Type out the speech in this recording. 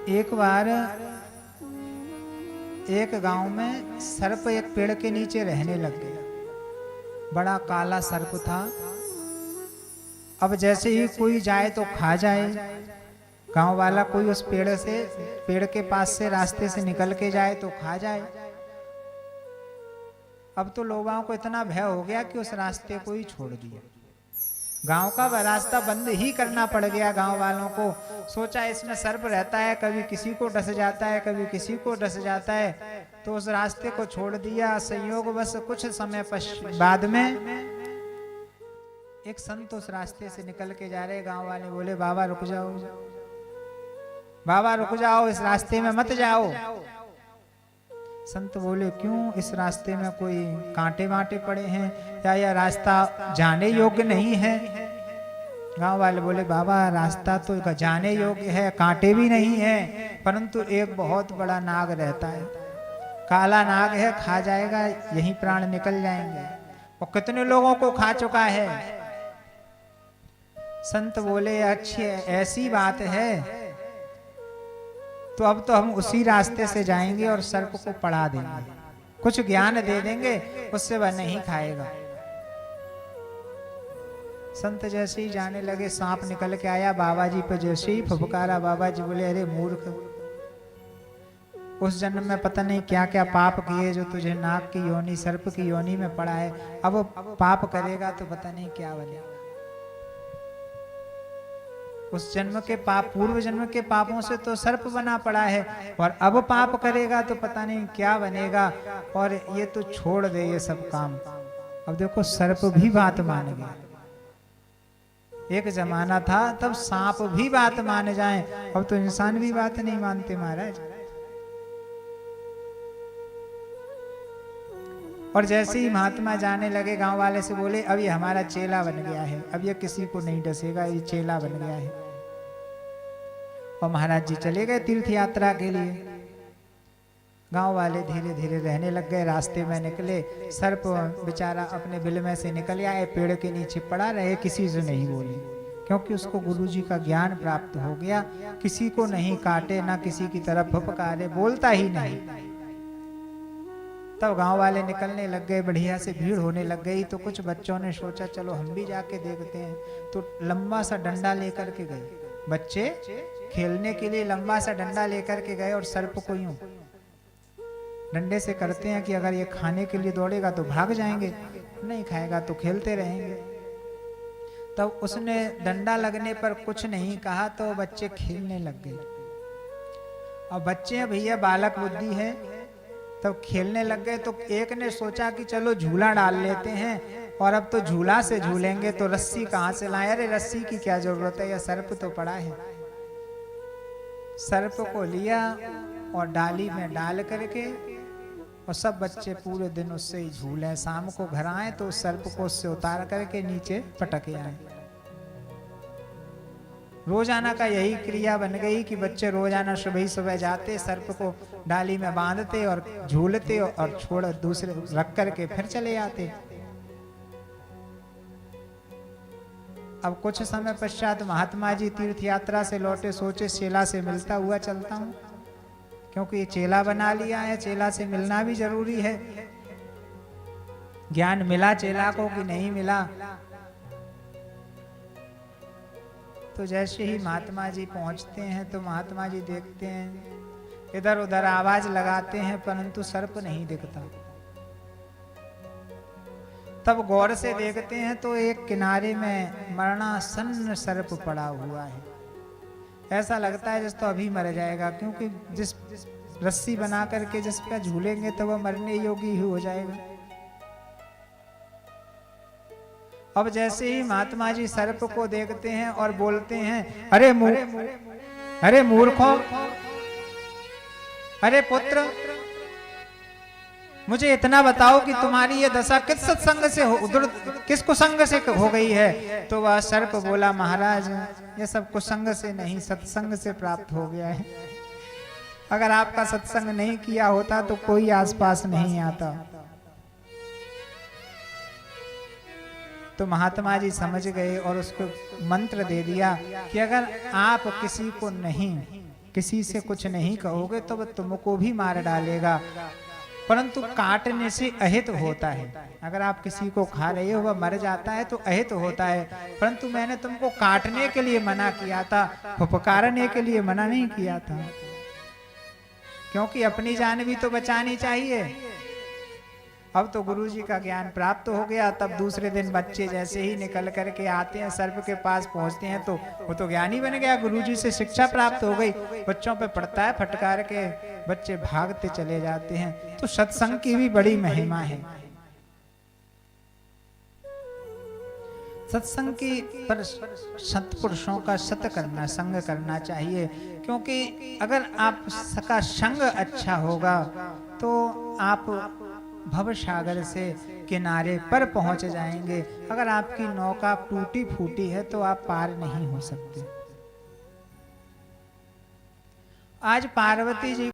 एक बार एक गांव में सर्प एक पेड़ के नीचे रहने लग गया। बड़ा काला सर्प था। अब जैसे ही कोई जाए तो खा जाए। गांव वाला कोई उस पेड़ के पास से रास्ते से निकल के जाए तो खा जाए। अब तो लोगों को इतना भय हो गया कि उस रास्ते को ही छोड़ दिया। गांव का रास्ता बंद ही करना पड़ गया गांव वालों को। सोचा इसमें सर्प रहता है, कभी किसी को डस जाता है, कभी किसी को डस जाता है, तो उस रास्ते को छोड़ दिया। संयोग बस कुछ समय बाद में एक संत उस रास्ते से निकल के जा रहे। गांव वाले बोले बाबा रुक जाओ, बाबा रुक जाओ, इस रास्ते में मत जाओ। संत बोले क्यों? इस रास्ते में कोई कांटे वांटे पड़े हैं या यह रास्ता जाने योग्य नहीं है? गांव वाले बोले बाबा रास्ता तो जाने योग्य है, कांटे भी नहीं है, परंतु एक बहुत बड़ा नाग रहता है, काला नाग है, खा जाएगा, यही प्राण निकल जाएंगे। और कितने लोगों को खा चुका है। संत बोले अच्छी ऐसी बात है तो अब तो हम उसी रास्ते से जाएंगे और सर्प को पढ़ा देंगे, कुछ ज्ञान दे देंगे, उससे वह नहीं खाएगा। संत जैसे ही जाने लगे, सांप निकल के आया बाबा जी पे, जैसे ही फुफकारा, बाबा जी बोले अरे मूर्ख, उस जन्म में पता नहीं क्या क्या पाप किए जो तुझे नाग की योनि, सर्प की योनि में पड़ा है। अब पाप करेगा तो पता नहीं क्या बनेगा। उस जन्म के पाप, पूर्व जन्म के पापों से तो सर्प बना पड़ा है, और अब पाप करेगा तो पता नहीं क्या बनेगा। और ये तो छोड़ दे ये सब काम। अब देखो सर्प भी बात मान गया। एक जमाना था तब सांप भी बात मान जाए, अब तो इंसान भी बात नहीं मानते महाराज। और जैसे ही महात्मा जाने लगे, गांव वाले से बोले अब ये हमारा चेला बन गया है, अब ये किसी को नहीं डसेगा, ये चेला बन गया है। और महाराज जी चले गए तीर्थ यात्रा के लिए। गांव वाले धीरे धीरे रहने लग गए, रास्ते में निकले। सर्प बेचारा अपने बिल में से निकल आए, पेड़ के नीचे पड़ा रहे, किसी से नहीं बोले, क्योंकि उसको गुरु जी का ज्ञान प्राप्त हो गया। किसी को नहीं काटे, ना किसी की तरफ फुफकारे, बोलता ही नहीं। तब गांव वाले निकलने लग गए, बढ़िया से भीड़ होने लग गई। तो कुछ बच्चों ने सोचा चलो हम भी जाके देखते हैं, तो लंबा सा डंडा लेकर के गए। बच्चे खेलने के लिए लंबा सा डंडा लेकर के गए, और सर्प को यूं डंडे से करते हैं कि अगर ये खाने के लिए दौड़ेगा तो भाग जाएंगे, नहीं खाएगा तो खेलते रहेंगे। तब उसने डंडा लगने पर कुछ नहीं कहा, तो बच्चे खेलने लग गए। और बच्चे भैया बालक बुद्धि है, तब खेलने लग गए। तो एक ने सोचा कि चलो झूला डाल लेते हैं, और अब तो झूला से झूलेंगे, तो रस्सी कहाँ से लाए? अरे रस्सी की क्या जरूरत है, यह सर्प तो पड़ा है। सर्प को लिया और डाली में डाल करके, और सब बच्चे पूरे दिन उससे ही झूले। शाम को घर आए तो सर्प को उससे उतार करके नीचे पटके आए। रोजाना का यही क्रिया बन गई कि बच्चे रोजाना सुबह सुबह जाते, सर्प को डाली में बांधते और झूलते, और छोड़ दूसरे रख करके फिर चले आते। अब कुछ समय पश्चात महात्मा जी तीर्थ यात्रा से लौटे, सोचे चेला से मिलता हुआ चलता हूं, क्योंकि ये चेला बना लिया है, चेला से मिलना भी जरूरी है। ज्ञान मिला चेला को कि नहीं मिला? तो जैसे ही महात्मा जी पहुंचते हैं तो महात्मा जी देखते हैं, इधर उधर आवाज लगाते हैं, परंतु सर्प नहीं दिखता। तब गौर से देखते हैं तो एक किनारे में मरणासन्न सर्प पड़ा हुआ है। ऐसा लगता है जिस तो अभी मर जाएगा, क्योंकि जिस रस्सी बना करके जिस पे झूलेंगे तो वह मरने योग्य ही हो जाएगा। अब जैसे ही महात्मा जी सर्प को देखते हैं और बोलते हैं अरे मूर्खों, अरे पुत्र, मुझे इतना बताओ कि तुम्हारी ये दशा किस सत्संग से किस कुसंग से हो गई है? तो वह सर्प बोला महाराज ये सब कुसंग से नहीं, सत्संग से प्राप्त हो गया है। अगर आपका सत्संग नहीं किया होता तो कोई आसपास नहीं आता। तो महात्मा जी समझ गए और उसको मंत्र दे दिया कि अगर आप किसी को नहीं किसी से कुछ नहीं कहोगे तो वह तुमको भी मार डालेगा, परंतु काटने से अहित होता है। अगर आप किसी को खा रहे हो वह मर जाता है तो अहित होता है, परंतु मैंने तुमको काटने के लिए मना किया था, फुफकारने के लिए मना नहीं किया था, क्योंकि अपनी जान भी तो बचानी चाहिए। अब तो गुरुजी का ज्ञान प्राप्त हो गया। तब दूसरे दिन बच्चे जैसे ही निकल करके आते हैं, सर्प के पास पहुंचते हैं तो वो तो ज्ञानी बन गया, गुरुजी से शिक्षा प्राप्त हो गई, बच्चों पे पड़ता है फटकार के, बच्चे भागते चले जाते हैं। तो सत्संग की भी बड़ी महिमा है। सत्संग की पर सत्पुरुषों का सत करना, संग करना चाहिए, क्योंकि अगर आपका संग अच्छा होगा तो आप भव सागर से किनारे पर पहुंच जाएंगे। अगर आपकी नौका टूटी फूटी है तो आप पार नहीं हो सकते। आज पार्वती जी